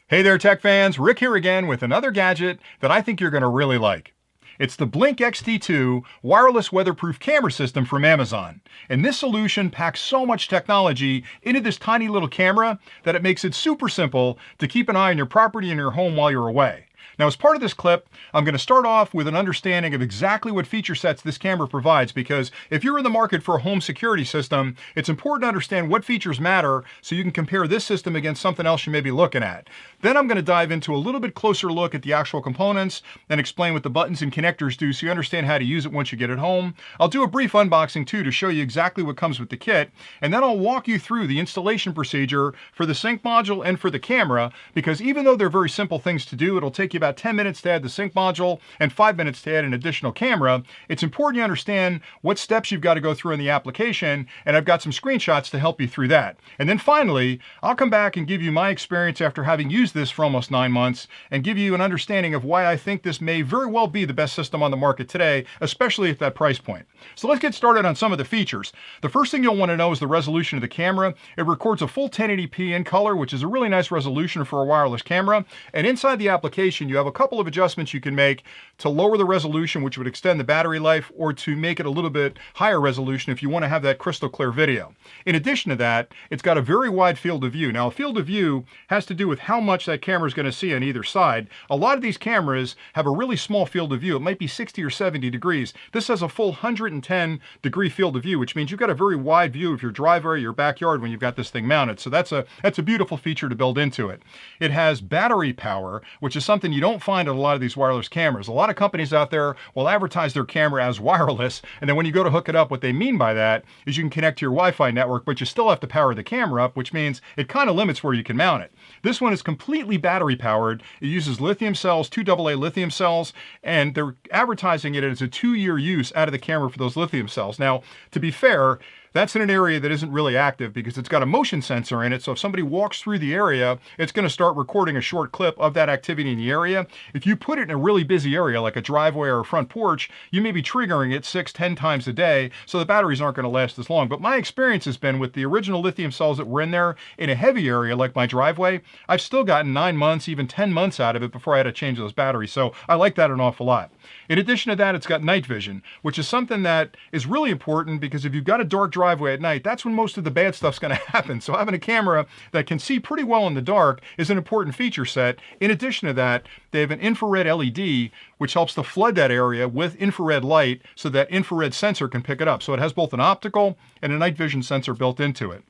Hey there, tech fans. Rick here again with another gadget that I think you're going to really like. It's the Blink XT2 wireless weatherproof camera system from Amazon. And this solution packs so much technology into this tiny little camera that it makes it super simple to keep an eye on your property and your home while you're away. Now, as part of this clip, I'm going to start off with an understanding of exactly what feature sets this camera provides, because if you're in the market for a home security system, it's important to understand what features matter so you can compare this system against something else you may be looking at. Then I'm going to dive into a little bit closer look at the actual components and explain what the buttons and connectors do so you understand how to use it once you get it home. I'll do a brief unboxing too to show you exactly what comes with the kit, and then I'll walk you through the installation procedure for the sync module and for the camera, because even though they're very simple things to do, it'll take you about 10 minutes to add the sync module and 5 minutes to add an additional camera. It's important you understand what steps you've got to go through in the application, and I've got some screenshots to help you through that. And then finally, I'll come back and give you my experience after having used this for almost 9 months and give you an understanding of why I think this may very well be the best system on the market today, especially at that price point. So let's get started on some of the features. The first thing you'll want to know is the resolution of the camera. It records a full 1080p in color, which is a really nice resolution for a wireless camera. And inside the application, you have a couple of adjustments you can make to lower the resolution, which would extend the battery life, or to make it a little bit higher resolution if you want to have that crystal clear video. In addition to that, it's got a very wide field of view. Now, a field of view has to do with how much that camera is going to see on either side. A lot of these cameras have a really small field of view. It might be 60 or 70 degrees. This has a full 110 degree field of view, which means you've got a very wide view of your driveway, your backyard when you've got this thing mounted. So that's a beautiful feature to build into it. It has battery power, which is something you don't find on a lot of these wireless cameras. A lot of companies out there will advertise their camera as wireless, and then when you go to hook it up, what they mean by that is you can connect to your Wi-Fi network, but you still have to power the camera up, which means it kind of limits where you can mount it. This one is completely battery powered. It uses lithium cells, 2 AA lithium cells, and they're advertising it as a 2-year use out of the camera for those lithium cells. Now, to be fair, that's in an area that isn't really active because it's got a motion sensor in it. So if somebody walks through the area, it's going to start recording a short clip of that activity in the area. If you put it in a really busy area like a driveway or a front porch, you may be triggering it 6-10 times a day. So the batteries aren't going to last as long. But my experience has been with the original lithium cells that were in there in a heavy area like my driveway, I've still gotten 9 months, even 10 months out of it before I had to change those batteries. So I like that an awful lot. In addition to that, it's got night vision, which is something that is really important because if you've got a dark driveway at night, that's when most of the bad stuff's going to happen. So having a camera that can see pretty well in the dark is an important feature set. In addition to that, they have an infrared LED, which helps to flood that area with infrared light so that infrared sensor can pick it up. So it has both an optical and a night vision sensor built into it.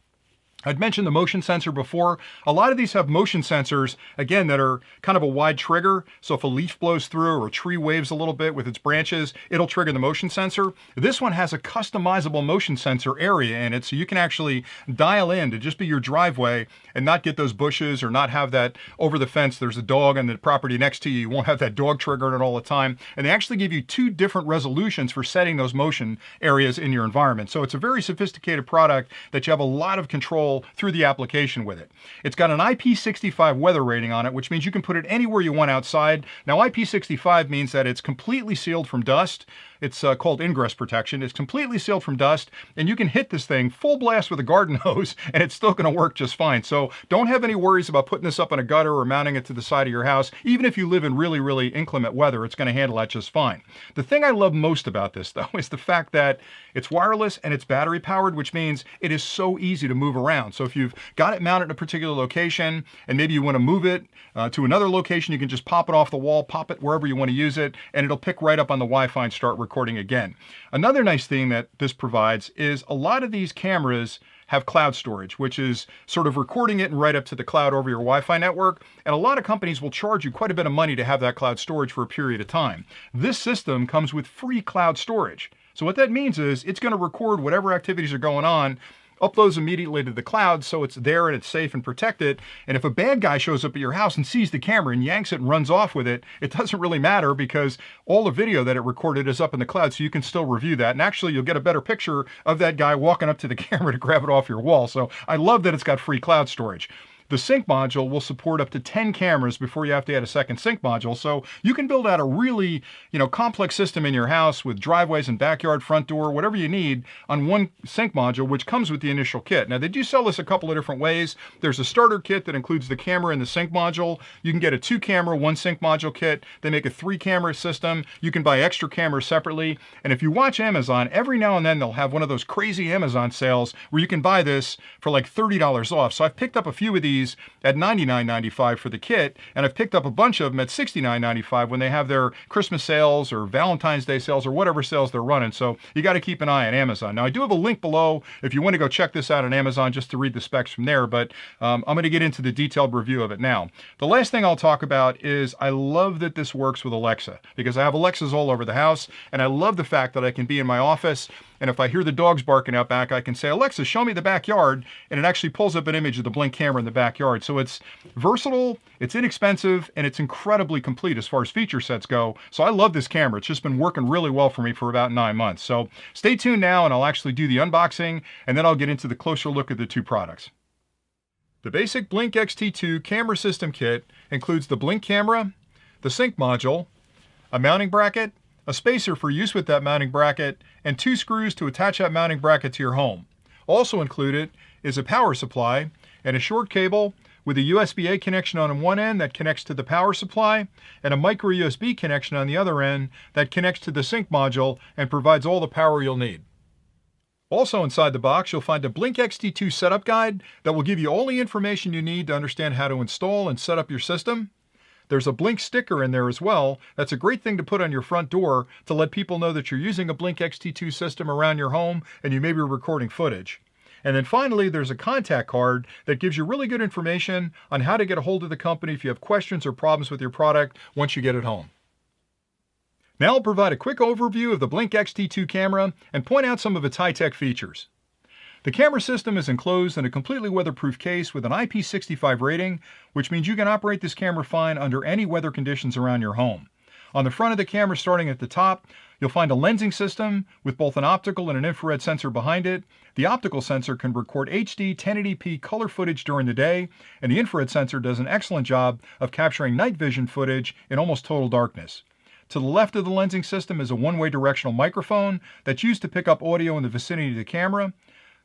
I'd mentioned the motion sensor before. A lot of these have motion sensors, again, that are kind of a wide trigger. So if a leaf blows through or a tree waves a little bit with its branches, it'll trigger the motion sensor. This one has a customizable motion sensor area in it, so you can actually dial in to just be your driveway and not get those bushes or not have that over the fence. There's a dog on the property next to you. You won't have that dog triggering it all the time. And they actually give you 2 different resolutions for setting those motion areas in your environment. So it's a very sophisticated product that you have a lot of control through the application with it. It's got an IP65 weather rating on it, which means you can put it anywhere you want outside. Now, IP65 means that it's completely sealed from dust. It's called ingress protection. It's completely sealed from dust, and you can hit this thing full blast with a garden hose, and it's still going to work just fine. So don't have any worries about putting this up in a gutter or mounting it to the side of your house. Even if you live in really, really inclement weather, it's going to handle that just fine. The thing I love most about this, though, is the fact that it's wireless and it's battery powered, which means it is so easy to move around. So if you've got it mounted in a particular location, and maybe you want to move it to another location, you can just pop it off the wall, pop it wherever you want to use it, and it'll pick right up on the Wi-Fi and start recording again. Another nice thing that this provides is a lot of these cameras have cloud storage, which is sort of recording it and right up to the cloud over your Wi-Fi network. And a lot of companies will charge you quite a bit of money to have that cloud storage for a period of time. This system comes with free cloud storage. So what that means is it's going to record whatever activities are going on, uploads immediately to the cloud so it's there and it's safe and protected. And if a bad guy shows up at your house and sees the camera and yanks it and runs off with it, it doesn't really matter because all the video that it recorded is up in the cloud, so you can still review that. And actually, you'll get a better picture of that guy walking up to the camera to grab it off your wall. So I love that it's got free cloud storage. The sync module will support up to 10 cameras before you have to add a second sync module, so you can build out a really, complex system in your house with driveways and backyard, front door, whatever you need on one sync module, which comes with the initial kit. Now, they do sell this a couple of different ways. There's a starter kit that includes the camera and the sync module. You can get a 2-camera, 1 sync module kit. They make a 3-camera system. You can buy extra cameras separately. And if you watch Amazon, every now and then they'll have one of those crazy Amazon sales where you can buy this for like $30 off. So I've picked up a few of these at $99.95 for the kit, and I've picked up a bunch of them at $69.95 when they have their Christmas sales or Valentine's Day sales or whatever sales they're running. So you got to keep an eye on Amazon. Now, I do have a link below if you want to go check this out on Amazon just to read the specs from there, but I'm going to get into the detailed review of it now. The last thing I'll talk about is I love that this works with Alexa, because I have Alexas all over the house, and I love the fact that I can be in my office, and if I hear the dogs barking out back, I can say, Alexa, show me the backyard, and it actually pulls up an image of the Blink camera in the backyard. So it's versatile, it's inexpensive, and it's incredibly complete as far as feature sets go. So I love this camera. It's just been working really well for me for about 9 months. So stay tuned now, and I'll actually do the unboxing, and then I'll get into the closer look at the two products. The basic Blink XT2 camera system kit includes the Blink camera, the sync module, a mounting bracket, a spacer for use with that mounting bracket, and 2 screws to attach that mounting bracket to your home. Also included is a power supply and a short cable with a USB-A connection on one end that connects to the power supply, and a micro USB connection on the other end that connects to the sync module and provides all the power you'll need. Also inside the box, you'll find a Blink XT2 setup guide that will give you all the information you need to understand how to install and set up your system. There's a Blink sticker in there as well. That's a great thing to put on your front door to let people know that you're using a Blink XT2 system around your home and you may be recording footage. And then finally, there's a contact card that gives you really good information on how to get a hold of the company if you have questions or problems with your product once you get it home. Now I'll provide a quick overview of the Blink XT2 camera and point out some of its high-tech features. The camera system is enclosed in a completely weatherproof case with an IP65 rating, which means you can operate this camera fine under any weather conditions around your home. On the front of the camera, starting at the top, you'll find a lensing system with both an optical and an infrared sensor behind it. The optical sensor can record HD 1080p color footage during the day, and the infrared sensor does an excellent job of capturing night vision footage in almost total darkness. To the left of the lensing system is a one-way directional microphone that's used to pick up audio in the vicinity of the camera.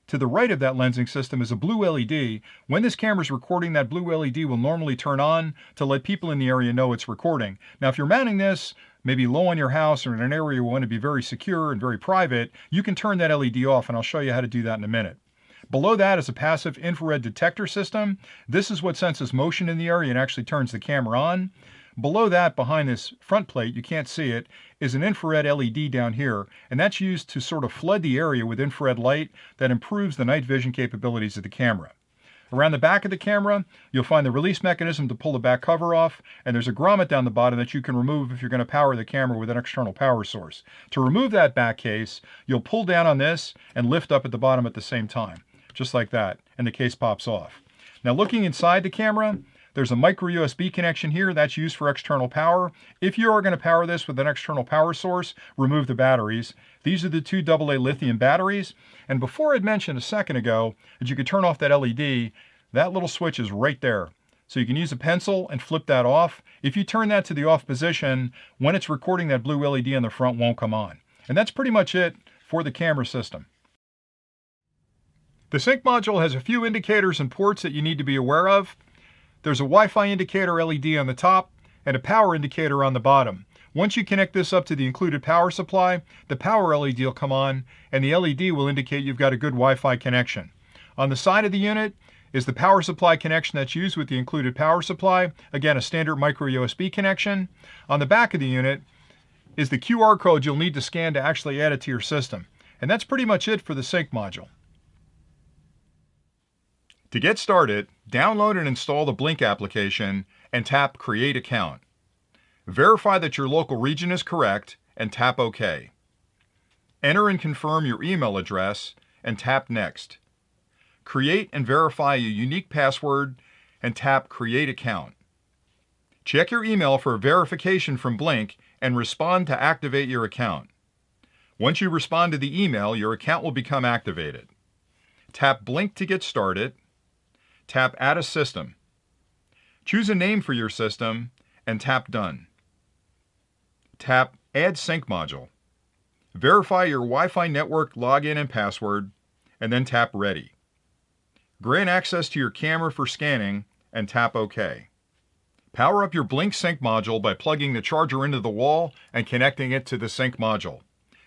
To the right of that lensing system is a blue LED. When this camera is recording, that blue LED will normally turn on to let people in the area know it's recording. Now, if you're mounting this maybe low on your house or in an area you want to be very secure and very private, you can turn that LED off, and I'll show you how to do that in a minute. Below that is a passive infrared detector system. This is what senses motion in the area and actually turns the camera on. Below that, behind this front plate, you can't see it, is an infrared LED down here, and that's used to sort of flood the area with infrared light that improves the night vision capabilities of the camera. Around the back of the camera, you'll find the release mechanism to pull the back cover off, and there's a grommet down the bottom that you can remove if you're going to power the camera with an external power source. To remove that back case, you'll pull down on this and lift up at the bottom at the same time, just like that, and the case pops off. Now, looking inside the camera, there's a micro USB connection here that's used for external power. If you are going to power this with an external power source, remove the batteries. These are the 2 AA lithium batteries. And before I'd mentioned a second ago that you could turn off that LED, that little switch is right there. So you can use a pencil and flip that off. If you turn that to the off position, when it's recording, that blue LED on the front won't come on. And that's pretty much it for the camera system. The sync module has a few indicators and ports that you need to be aware of. There's a Wi-Fi indicator LED on the top and a power indicator on the bottom. Once you connect this up to the included power supply, the power LED will come on, and the LED will indicate you've got a good Wi-Fi connection. On the side of the unit is the power supply connection that's used with the included power supply. Again, a standard micro USB connection. On the back of the unit is the QR code you'll need to scan to actually add it to your system. And that's pretty much it for the sync module. To get started, download and install the Blink application and tap Create Account. Verify that your local region is correct and tap OK. Enter and confirm your email address and tap Next. Create and verify a unique password and tap Create Account. Check your email for verification from Blink and respond to activate your account. Once you respond to the email, your account will become activated. Tap Blink to get started. Tap Add a System. Choose a name for your system and tap Done. Tap Add Sync Module. Verify your Wi-Fi network login and password, and then tap Ready. Grant access to your camera for scanning and tap OK. Power up your Blink Sync module by plugging the charger into the wall and connecting it to the sync module.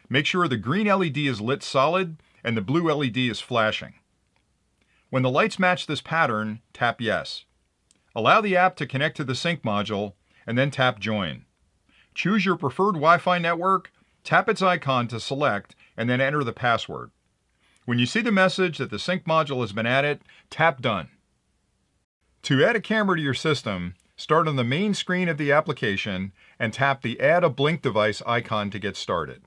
Make sure the green LED is lit solid and the blue LED is flashing. When the lights match this pattern, tap Yes. Allow the app to connect to the sync module and then tap Join. Choose your preferred Wi-Fi network, tap its icon to select, and then enter the password. When you see the message that the sync module has been added, tap Done. To add a camera to your system, start on the main screen of the application and tap the Add a Blink Device icon to get started.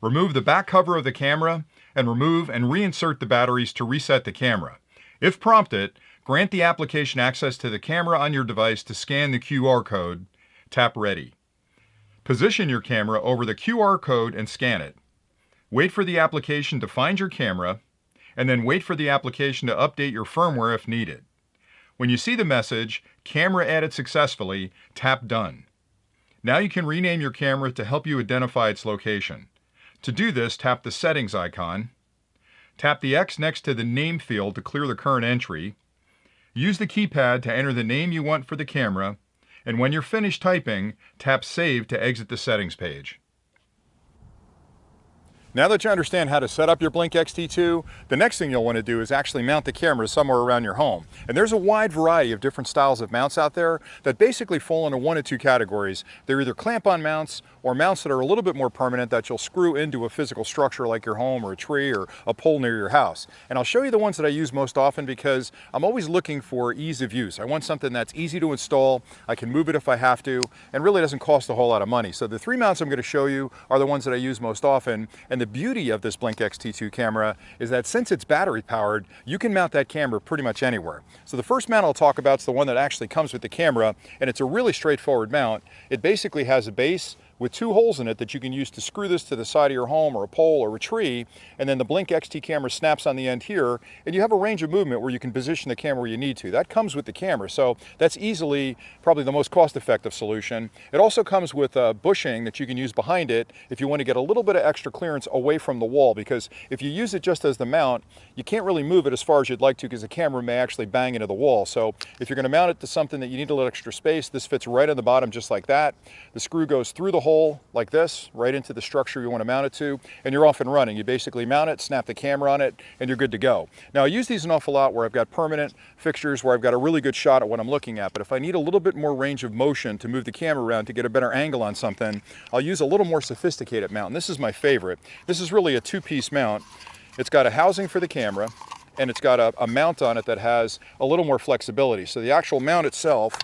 Remove the back cover of the camera and remove and reinsert the batteries to reset the camera. If prompted, grant the application access to the camera on your device to scan the QR code. Tap Ready. Position your camera over the QR code and scan it. Wait for the application to find your camera, and then wait for the application to update your firmware if needed. When you see the message, Camera Added Successfully, tap Done. Now you can rename your camera to help you identify its location. To do this, tap the Settings icon. Tap the X next to the Name field to clear the current entry. Use the keypad to enter the name you want for the camera, and when you're finished typing, tap Save to exit the settings page. Now that you understand how to set up your Blink XT2, the next thing you'll want to do is actually mount the camera somewhere around your home. And there's a wide variety of different styles of mounts out there that basically fall into one of two categories. They're either clamp-on mounts or mounts that are a little bit more permanent that you'll screw into a physical structure like your home or a tree or a pole near your house. And I'll show you the ones that I use most often because I'm always looking for ease of use. I want something that's easy to install, I can move it if I have to, and really doesn't cost a whole lot of money. So the three mounts I'm going to show you are the ones that I use most often, and the beauty of this Blink XT2 camera is that since it's battery powered, you can mount that camera pretty much anywhere. So the first mount I'll talk about is the one that actually comes with the camera, and it's a really straightforward mount. It basically has a base with two holes in it that you can use to screw this to the side of your home or a pole or a tree, and then the Blink XT camera snaps on the end here, and you have a range of movement where you can position the camera where you need to. That comes with the camera, so that's easily probably the most cost-effective solution. It also comes with a bushing that you can use behind it if you want to get a little bit of extra clearance away from the wall, because if you use it just as the mount, you can't really move it as far as you'd like to because the camera may actually bang into the wall. So if you're going to mount it to something that you need a little extra space, this fits right on the bottom just like that. The screw goes through the hole like this, right into the structure you want to mount it to, and you're off and running. You basically mount it, snap the camera on it, and you're good to go. Now I use these an awful lot where I've got permanent fixtures where I've got a really good shot at what I'm looking at, but if I need a little bit more range of motion to move the camera around to get a better angle on something, I'll use a little more sophisticated mount. And this is my favorite. This is really a two-piece mount. It's got a housing for the camera, and it's got a mount on it that has a little more flexibility. So the actual mount itself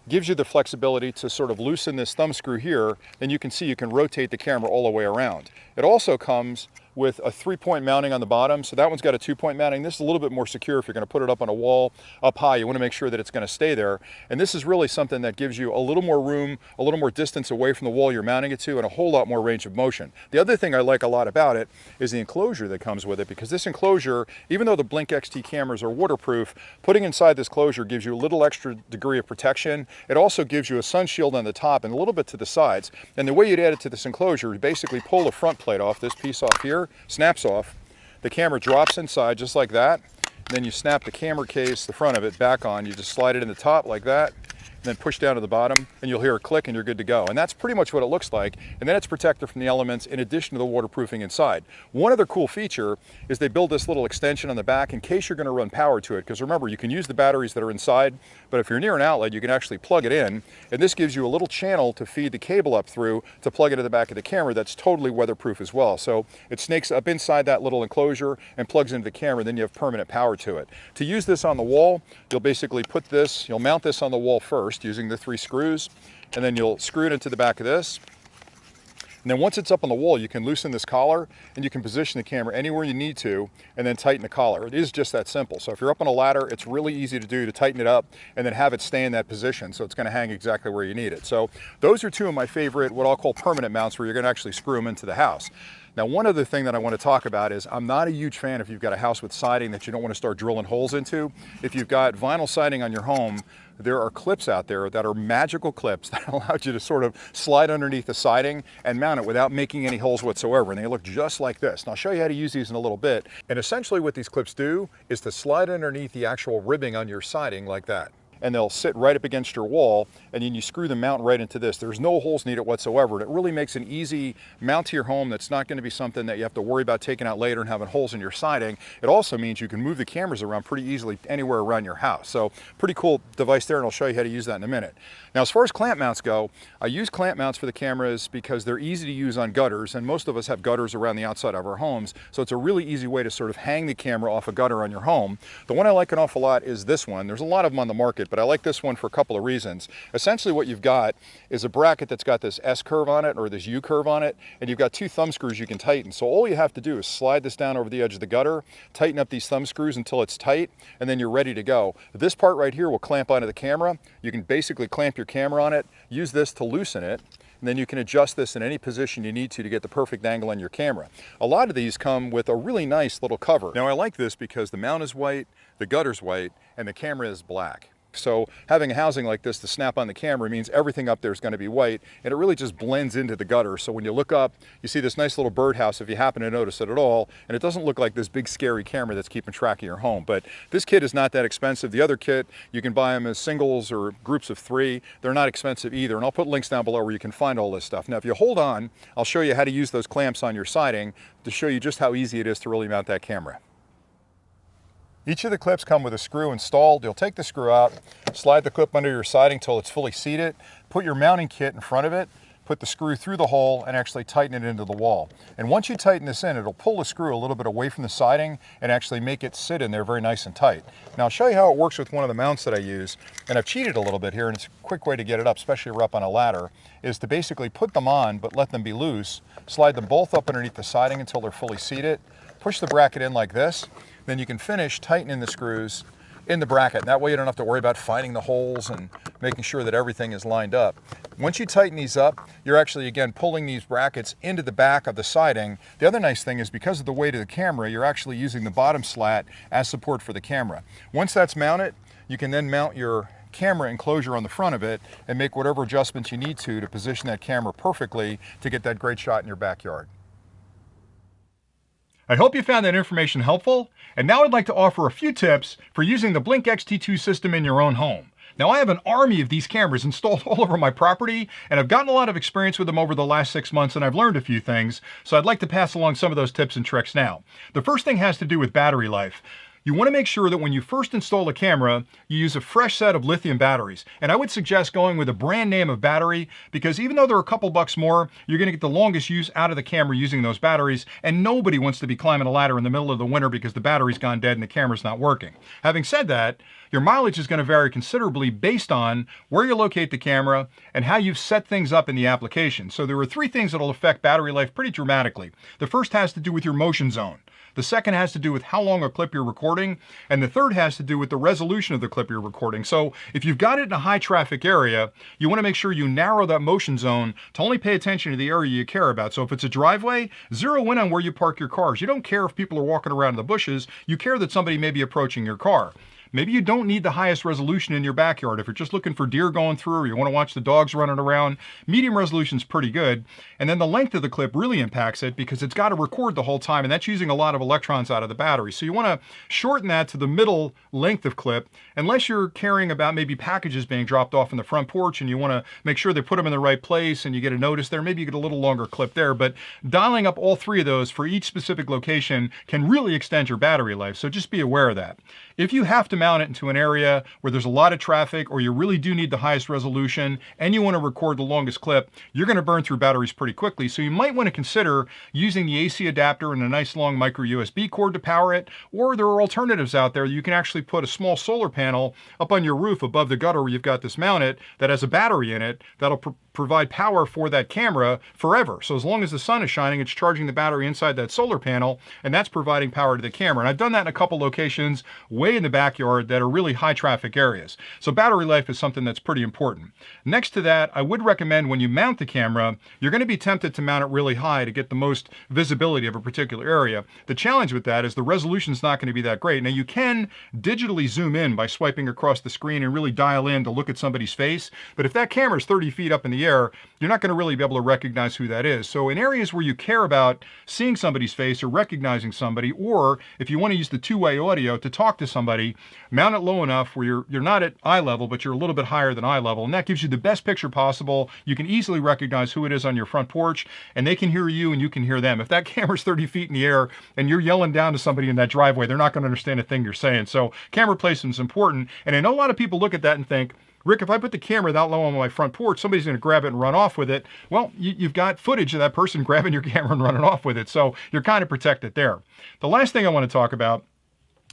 gives you the flexibility to sort of loosen this thumb screw here, and you can see you can rotate the camera all the way around. It also comes with a 3-point mounting on the bottom, so that one's got a 2-point mounting. This is a little bit more secure if you're going to put it up on a wall up high. You want to make sure that it's going to stay there, and this is really something that gives you a little more room, a little more distance away from the wall you're mounting it to, and a whole lot more range of motion. The other thing I like a lot about it is the enclosure that comes with it, because this enclosure, even though the Blink XT cameras are waterproof, putting inside this closure gives you a little extra degree of protection. It also gives you a sun shield on the top and a little bit to the sides, and the way you'd add it to this enclosure is basically pull the front plate off, this piece off here, snaps off, the camera drops inside just like that, and then you snap the camera case, the front of it, back on. You just slide it in the top like that, and then push down to the bottom, and you'll hear a click and you're good to go. And that's pretty much what it looks like. And then it's protected from the elements in addition to the waterproofing inside. One other cool feature is they build this little extension on the back in case you're going to run power to it, because remember, you can use the batteries that are inside, but if you're near an outlet, you can actually plug it in, and this gives you a little channel to feed the cable up through to plug it to the back of the camera that's totally weatherproof as well. So it snakes up inside that little enclosure and plugs into the camera, then you have permanent power to it. To use this on the wall, you'll basically put this, you'll mount this on the wall first using the 3 screws, and then you'll screw it into the back of this. And then once it's up on the wall, you can loosen this collar and you can position the camera anywhere you need to and then tighten the collar. It is just that simple. So if you're up on a ladder, it's really easy to do, to tighten it up and then have it stay in that position. So it's going to hang exactly where you need it. So those are 2 of my favorite, what I'll call permanent mounts, where you're going to actually screw them into the house. Now, one other thing that I want to talk about is I'm not a huge fan if you've got a house with siding that you don't want to start drilling holes into. If you've got vinyl siding on your home, there are clips out there that are magical clips that allow you to sort of slide underneath the siding and mount it without making any holes whatsoever. And they look just like this. And I'll show you how to use these in a little bit. And essentially what these clips do is to slide underneath the actual ribbing on your siding like that. And they'll sit right up against your wall, and then you screw the mount right into this. There's no holes needed whatsoever, and it really makes an easy mount to your home that's not going to be something that you have to worry about taking out later and having holes in your siding. It also means you can move the cameras around pretty easily anywhere around your house. So pretty cool device there, and I'll show you how to use that in a minute. Now, as far as clamp mounts go, I use clamp mounts for the cameras because they're easy to use on gutters, and most of us have gutters around the outside of our homes, so it's a really easy way to sort of hang the camera off a gutter on your home. The one I like an awful lot is this one. There's a lot of them on the market, but I like this one for a couple of reasons. Essentially what you've got is a bracket that's got this S curve on it, or this U curve on it, and you've got two thumb screws you can tighten. So all you have to do is slide this down over the edge of the gutter, tighten up these thumb screws until it's tight, and then you're ready to go. This part right here will clamp onto the camera. You can basically clamp your camera on it, use this to loosen it, and then you can adjust this in any position you need to get the perfect angle on your camera. A lot of these come with a really nice little cover. Now I like this because the mount is white, the gutter's white, and the camera is black. So having a housing like this to snap on the camera means everything up there is going to be white, and it really just blends into the gutter. So when you look up, you see this nice little birdhouse if you happen to notice it at all, and it doesn't look like this big scary camera that's keeping track of your home. But this kit is not that expensive. The other kit, you can buy them as singles or groups of 3. They're not expensive either, and I'll put links down below where you can find all this stuff. Now if you hold on, I'll show you how to use those clamps on your siding to show you just how easy it is to really mount that camera. Each of the clips come with a screw installed. You'll take the screw out, slide the clip under your siding until it's fully seated, put your mounting kit in front of it, put the screw through the hole, and actually tighten it into the wall. And once you tighten this in, it'll pull the screw a little bit away from the siding and actually make it sit in there very nice and tight. Now I'll show you how it works with one of the mounts that I use, and I've cheated a little bit here, and it's a quick way to get it up, especially if you're up on a ladder, is to basically put them on but let them be loose, slide them both up underneath the siding until they're fully seated, push the bracket in like this, then you can finish tightening the screws in the bracket. That way you don't have to worry about finding the holes and making sure that everything is lined up. Once you tighten these up, you're actually, again, pulling these brackets into the back of the siding. The other nice thing is because of the weight of the camera, you're actually using the bottom slat as support for the camera. Once that's mounted, you can then mount your camera enclosure on the front of it and make whatever adjustments you need to position that camera perfectly to get that great shot in your backyard. I hope you found that information helpful, and now I'd like to offer a few tips for using the Blink XT2 system in your own home. Now I have an army of these cameras installed all over my property, and I've gotten a lot of experience with them over the last 6 months, and I've learned a few things, so I'd like to pass along some of those tips and tricks now. The first thing has to do with battery life. You want to make sure that when you first install a camera, you use a fresh set of lithium batteries. And I would suggest going with a brand name of battery, because even though they're a couple bucks more, you're going to get the longest use out of the camera using those batteries, and nobody wants to be climbing a ladder in the middle of the winter because the battery's gone dead and the camera's not working. Having said that, your mileage is going to vary considerably based on where you locate the camera and how you've set things up in the application. So there are 3 things that will affect battery life pretty dramatically. The first has to do with your motion zone. The second has to do with how long a clip you're recording, and the third has to do with the resolution of the clip you're recording. So if you've got it in a high traffic area, you want to make sure you narrow that motion zone to only pay attention to the area you care about. So if it's a driveway, zero in on where you park your cars. You don't care if people are walking around in the bushes, you care that somebody may be approaching your car. Maybe you don't need the highest resolution in your backyard. If you're just looking for deer going through or you want to watch the dogs running around, medium resolution is pretty good. And then the length of the clip really impacts it because it's got to record the whole time, and that's using a lot of electrons out of the battery. So you want to shorten that to the middle length of clip, unless you're caring about maybe packages being dropped off in the front porch and you want to make sure they put them in the right place and you get a notice there. Maybe you get a little longer clip there, but dialing up all 3 of those for each specific location can really extend your battery life. So just be aware of that. If you have to mount it into an area where there's a lot of traffic, or you really do need the highest resolution and you want to record the longest clip, you're going to burn through batteries pretty quickly. So you might want to consider using the AC adapter and a nice long micro USB cord to power it, or there are alternatives out there. You can actually put a small solar panel up on your roof above the gutter where you've got this mounted that has a battery in it that'll provide power for that camera forever. So as long as the sun is shining, it's charging the battery inside that solar panel, and that's providing power to the camera. And I've done that in a couple locations way in the backyard that are really high traffic areas. So battery life is something that's pretty important. Next to that, I would recommend when you mount the camera, you're going to be tempted to mount it really high to get the most visibility of a particular area. The challenge with that is the resolution is not going to be that great. Now you can digitally zoom in by swiping across the screen and really dial in to look at somebody's face, but if that camera is 30 feet up in the air, you're not going to really be able to recognize who that is. So in areas where you care about seeing somebody's face or recognizing somebody, or if you want to use the two-way audio to talk to somebody, mount it low enough where you're not at eye level, but you're a little bit higher than eye level, and that gives you the best picture possible. You can easily recognize who it is on your front porch, and they can hear you and you can hear them. If that camera's 30 feet in the air and you're yelling down to somebody in that driveway, they're not going to understand a thing you're saying. So camera placement is important, and I know a lot of people look at that and think, Rick, if I put the camera that low on my front porch, somebody's going to grab it and run off with it. Well, you've got footage of that person grabbing your camera and running off with it, so you're kind of protected there. The last thing I want to talk about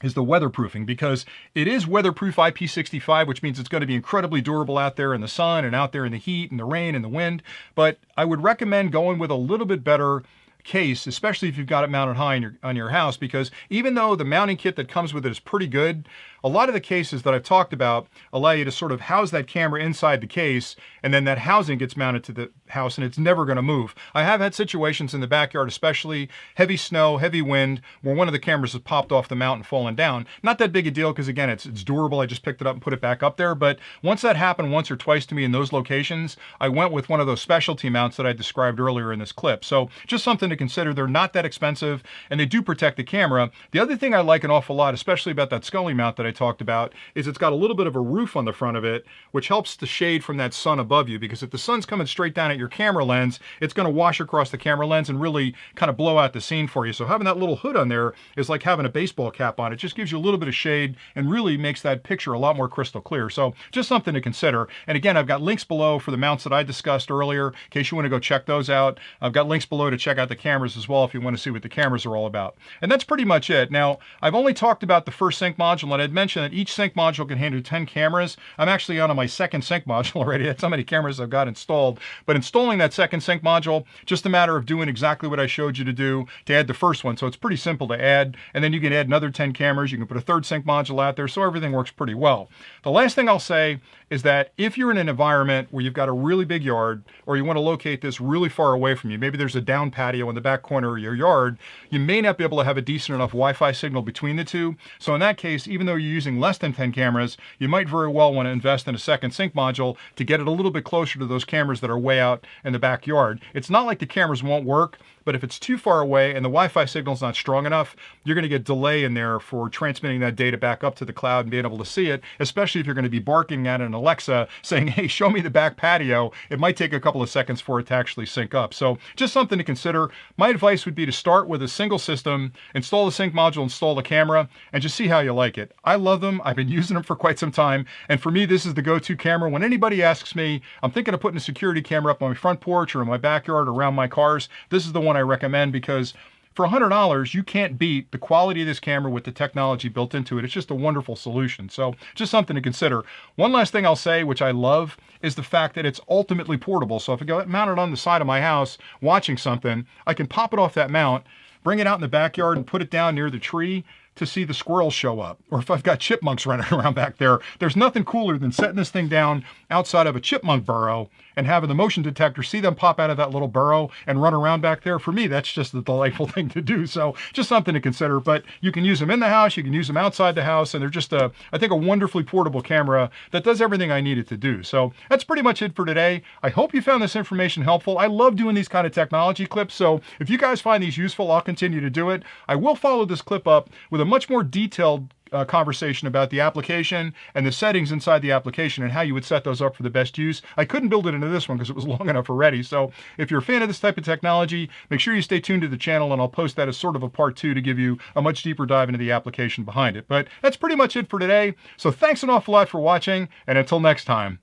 is the weatherproofing, because it is weatherproof IP65, which means it's going to be incredibly durable out there in the sun and out there in the heat and the rain and the wind. But I would recommend going with a little bit better case, especially if you've got it mounted high on your house, because even though the mounting kit that comes with it is pretty good, a lot of the cases that I've talked about allow you to sort of house that camera inside the case, and then that housing gets mounted to the house and it's never going to move. I have had situations in the backyard, especially heavy snow, heavy wind, where one of the cameras has popped off the mount and fallen down. Not that big a deal because again, it's durable. I just picked it up and put it back up there. But once that happened once or twice to me in those locations, I went with one of those specialty mounts that I described earlier in this clip. So just something to consider. They're not that expensive and they do protect the camera. The other thing I like an awful lot, especially about that Scully mount that I talked about, is it's got a little bit of a roof on the front of it, which helps to shade from that sun above you, because if the sun's coming straight down at your camera lens, it's going to wash across the camera lens and really kind of blow out the scene for you. So having that little hood on there is like having a baseball cap on. It just gives you a little bit of shade and really makes that picture a lot more crystal clear. So just something to consider. And again, I've got links below for the mounts that I discussed earlier in case you want to go check those out. I've got links below to check out the cameras as well if you want to see what the cameras are all about. And that's pretty much it. Now, I've only talked about the first sync module, and I'd mentioned that each sync module can handle 10 cameras. I'm actually on my second sync module already. That's how many cameras I've got installed. But installing that second sync module, just a matter of doing exactly what I showed you to do to add the first one. So it's pretty simple to add. And then you can add another 10 cameras. You can put a third sync module out there. So everything works pretty well. The last thing I'll say is that if you're in an environment where you've got a really big yard, or you want to locate this really far away from you, maybe there's a down patio in the back corner of your yard, you may not be able to have a decent enough Wi-Fi signal between the two. So in that case, even though you're using less than 10 cameras, you might very well want to invest in a second sync module to get it a little bit closer to those cameras that are way out in the backyard. It's not like the cameras won't work, but if it's too far away and the Wi-Fi signal's not strong enough, you're going to get delay in there for transmitting that data back up to the cloud and being able to see it, especially if you're going to be barking at an Alexa saying, hey, show me the back patio. It might take a couple of seconds for it to actually sync up. So just something to consider. My advice would be to start with a single system, install the sync module, install the camera, and just see how you like it. I love them. I've been using them for quite some time. And for me, this is the go-to camera. When anybody asks me, I'm thinking of putting a security camera up on my front porch or in my backyard or around my cars, this is the one I recommend, because for $100, you can't beat the quality of this camera with the technology built into it. It's just a wonderful solution. So just something to consider. One last thing I'll say, which I love, is the fact that it's ultimately portable. So if I go mounted on the side of my house watching something, I can pop it off that mount, bring it out in the backyard and put it down near the tree to see the squirrels show up. Or if I've got chipmunks running around back there, there's nothing cooler than setting this thing down outside of a chipmunk burrow and having the motion detector see them pop out of that little burrow and run around back there. For me, that's just a delightful thing to do. So just something to consider. But you can use them in the house, you can use them outside the house, and they're just I think a wonderfully portable camera that does everything I need it to do. So that's pretty much it for today. I hope you found this information helpful. I love doing these kind of technology clips, so if you guys find these useful, I'll continue to do it. I will follow this clip up with a much more detailed conversation about the application and the settings inside the application and how you would set those up for the best use. I couldn't build it into this one because it was long enough already. So if you're a fan of this type of technology, make sure you stay tuned to the channel, and I'll post that as sort of a part 2 to give you a much deeper dive into the application behind it. But that's pretty much it for today. So thanks an awful lot for watching, and until next time,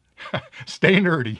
stay nerdy.